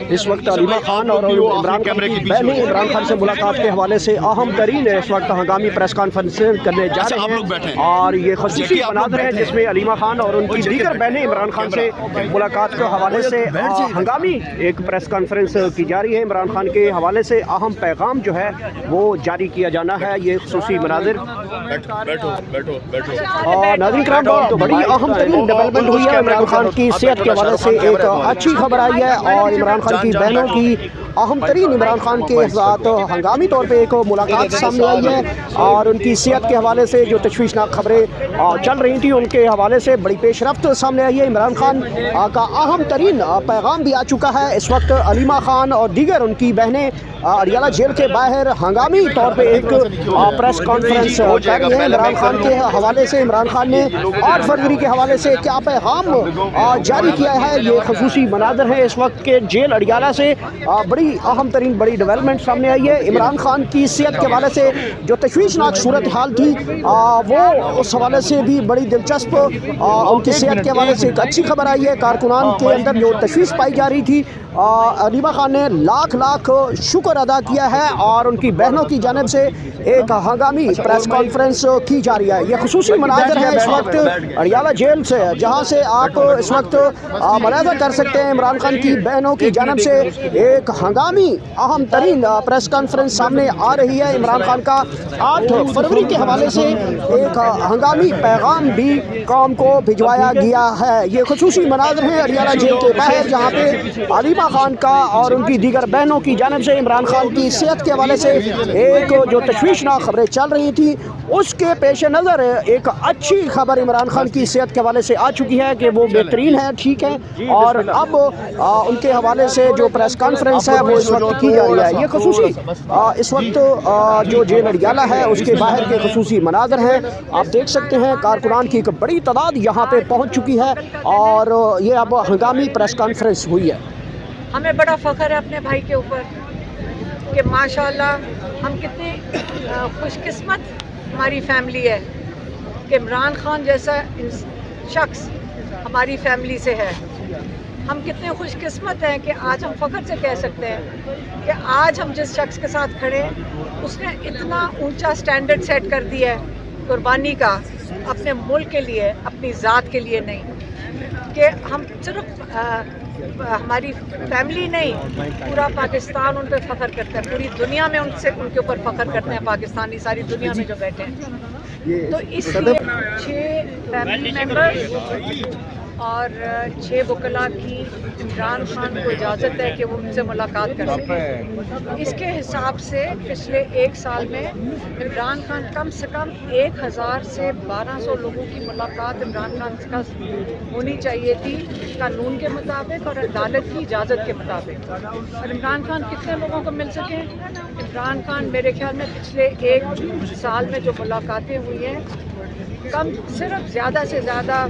اس وقت علیمہ خان اور عمران خان کی بہنیں عمران خان سے ملاقات کے حوالے سے اہم ترین اس وقت ہنگامی پریس کانفرنس کرنے جا رہے ہیں، اور یہ خصوصی مناظر ہے جس میں علیمہ خان اور ان کی دیگر بہنیں عمران خان سے ملاقات کے حوالے سے ہنگامی ایک پریس کانفرنس کی جا رہی ہے۔ عمران خان کے حوالے سے اہم پیغام جو ہے وہ جاری کیا جانا ہے۔ یہ خصوصی مناظر ناظرین کرام بڑی اہم ترین ڈیولپمنٹ ہوئی ہے۔ عمران خان کی صحت کے حوالے سے ایک اچھی خبر آئی ہے، اور عمران خان کی بہنوں کی اہم ترین عمران خان کے ساتھ ہنگامی طور پہ ایک ملاقات سامنے آئی ہے، اور ان کی صحت کے حوالے سے جو تشویشناک خبریں چل رہی تھیں ان کے حوالے سے بڑی پیش رفت سامنے آئی ہے۔ عمران خان کا اہم ترین پیغام بھی آ چکا ہے۔ اس وقت علیمہ خان اور دیگر ان کی بہنیں اڈیالہ جیل کے باہر ہنگامی طور پہ ایک پریس کانفرنس کر رہی ہیں۔ عمران خان کے حوالے سے عمران خان نے 8 فروری کے حوالے سے کیا پیغام جاری کیا ہے، یہ خصوصی مناظر ہے۔ اس وقت کے جیل اڈیالہ سے بڑی اہم ترین بڑی ڈیولپمنٹ سامنے آئی ہے۔ عمران خان کی صحت کے حوالے سے جو تشویشناک صورتحال تھی وہ اس حوالے سے بھی بڑی دلچسپ ان کی صحت کے حوالے سے ایک اچھی خبر آئی ہے۔ کارکنان کے اندر جو تشویش پائی جا رہی تھی، علیمہ خان نے لاکھ لاکھ شکر ادا کیا ہے، اور ان کی بہنوں کی جانب سے ایک ہنگامی پریس کانفرنس کی جا رہی ہے۔ یہ خصوصی مناظر ہے اس وقت اڈیالہ جیل سے، جہاں سے آپ اس وقت ملاحظہ کر سکتے ہیں عمران خان کی بہنوں کی جانب سے ایک ہنگامی اہم ترین پریس کانفرنس سامنے آ رہی ہے۔ عمران خان کا 8 فروری کے حوالے سے ایک ہنگامی پیغام بھی قوم کو بھجوایا گیا ہے۔ یہ خصوصی مناظر ہیں اڈیالہ جیل کے باہر، جہاں پہ علیمہ خان کا اور ان کی دیگر بہنوں کی جانب سے عمران خان کی صحت کے حوالے سے ایک جو تشویشناک خبریں چل رہی تھیں اس کے پیش نظر ایک اچھی خبر عمران خان کی صحت کے حوالے سے آ چکی ہے کہ وہ بہترین ہے، ٹھیک ہے، اور اب ان کے حوالے سے جو پریس کانفرنس ہے وہ اس وقت کی جا رہی ہے۔ یہ خصوصی اس وقت جو جیل اڈیالہ ہے اس کے باہر کے خصوصی مناظر ہیں۔ آپ دیکھ سکتے ہیں کارکنان کی ایک بڑی تعداد یہاں پہ پہنچ چکی ہے، اور یہ اب ہنگامی پریس کانفرنس ہوئی ہے۔ ہمیں بڑا فخر ہے اپنے بھائی کے اوپر کہ ماشاءاللہ ہم کتنی خوش قسمت ہماری فیملی ہے کہ عمران خان جیسا شخص ہماری فیملی سے ہے۔ ہم کتنے خوش قسمت ہیں کہ آج ہم فخر سے کہہ سکتے ہیں کہ آج ہم جس شخص کے ساتھ کھڑے ہیں اس نے اتنا اونچا سٹینڈرڈ سیٹ کر دیا ہے قربانی کا، اپنے ملک کے لیے، اپنی ذات کے لیے نہیں، کہ ہم صرف ہماری فیملی نہیں، پورا پاکستان ان پہ فخر کرتا ہے، پوری دنیا میں ان کے اوپر فخر کرتے ہیں پاکستانی، ساری دنیا میں جو بیٹھے ہیں۔ تو اس لیے 6 فیملی ممبر اور 6 وکلاء کی عمران خان کو اجازت ہے کہ وہ ان سے ملاقات کر سکیں۔ اس کے حساب سے پچھلے 1 سال میں عمران خان کم سے کم 1000 سے 1200 لوگوں کی ملاقات عمران خان کا ہونی چاہیے تھی قانون کے مطابق اور عدالت کی اجازت کے مطابق۔ اور عمران خان کتنے لوگوں کو مل سکیں؟ عمران خان میرے خیال میں پچھلے 1 سال میں جو ملاقاتیں ہوئی ہیں صرف زیادہ سے زیادہ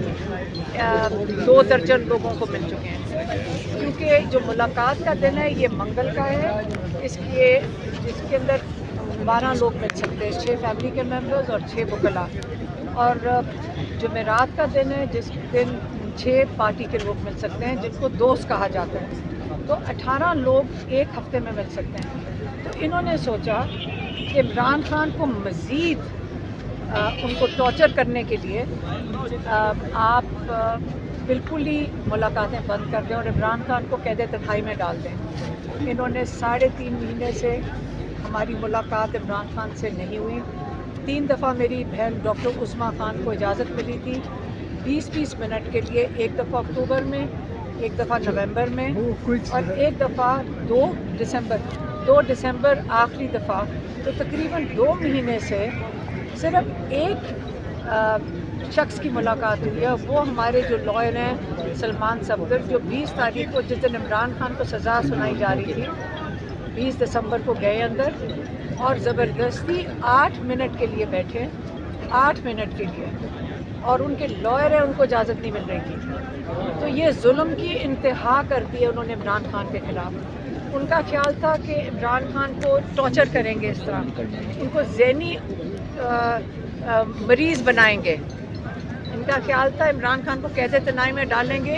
2 درجن لوگوں کو مل چکے ہیں، کیونکہ جو ملاقات کا دن ہے یہ منگل کا ہے، جس کے اندر 12 لوگ مل سکتے ہیں، 6 فیملی کے ممبرز اور 6 وکلاء، اور جمعرات کا دن ہے جس دن 6 پارٹی کے لوگ مل سکتے ہیں جن کو دوست کہا جاتا ہے، تو 18 لوگ 1 ہفتے میں مل سکتے ہیں۔ تو انہوں نے سوچا کہ عمران خان کو مزید ان کو ٹارچر کرنے کے لیے آپ بالکل ہی ملاقاتیں بند کر دیں اور عمران خان کو قید تنہائی میں ڈال دیں۔ انہوں نے 3.5 مہینے سے ہماری ملاقات عمران خان سے نہیں ہوئی۔ 3 دفعہ میری بہن ڈاکٹر عظمیٰ خان کو اجازت ملی تھی 20-20 منٹ کے لیے، 1 دفعہ اکتوبر میں، 1 دفعہ نومبر میں، اور 1 دفعہ 2 دسمبر آخری دفعہ۔ تو تقریباً 2 مہینے سے صرف ایک شخص کی ملاقات ہوئی ہے، وہ ہمارے جو لائر ہیں سلمان صفدر، جو 20 تاریخ کو جس دن عمران خان کو سزا سنائی جا رہی تھی 20 دسمبر کو گئے اندر اور زبردستی 8 منٹ کے لیے بیٹھے، 8 منٹ کے لیے، اور ان کے لائر ہیں ان کو اجازت نہیں مل رہی تھی۔ تو یہ ظلم کی انتہا کر دی ہے انہوں نے عمران خان کے خلاف۔ ان کا خیال تھا کہ عمران خان کو ٹارچر کریں گے، اس طرح ان کو ذہنی مریض بنائیں گے۔ ان کا خیال تھا عمران خان کو قید تنہائی میں ڈالیں گے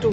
2,